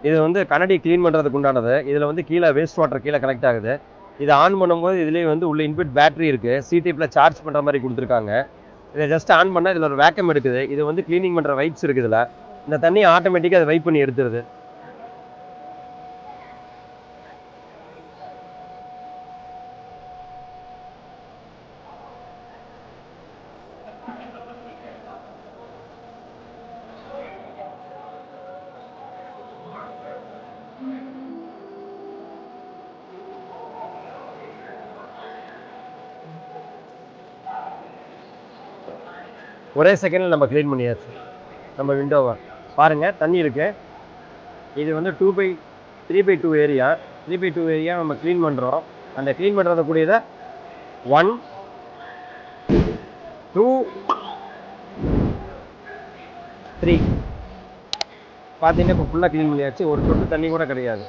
இது வந்து கண்ணாடி க்ளீன் பண்ணுறதுக்கு உண்டானது. இதில் வந்து கீழே வேஸ்ட் வாட்டர் கீழே கனெக்ட் ஆகுது. இதை ஆன் பண்ணும்போது இதுலேயே வந்து உள்ள இன்பில்ட் பேட்டரி இருக்குது. சி டைப்பில் சார்ஜ் பண்ணுற மாதிரி கொடுத்துருக்காங்க. இதை ஜஸ்ட் ஆன் பண்ணால் இதில் ஒரு வேக்கம் எடுக்குது. இது வந்து க்ளீனிங் பண்ணுற வைப்ஸ் இருக்குது இதில். இந்த தண்ணி ஆட்டோமேட்டிக்காக அதை வைப் பண்ணி எடுத்துருது. ஒரே செகண்டில் நம்ம க்ளீன் பண்ணியாச்சு நம்ம விண்டோவை. பாருங்கள், தண்ணி இருக்குது. இது வந்து 3/2 ஏரியா. 3/2 ஏரியா நம்ம க்ளீன் பண்ணுறோம். அந்த க்ளீன் பண்ணுறத கூடியதை 1 2 3 பார்த்தீங்கன்னா இப்போ ஃபுல்லாக க்ளீன் பண்ணியாச்சு. ஒரு சொட்டு தண்ணி கூட கிடையாது.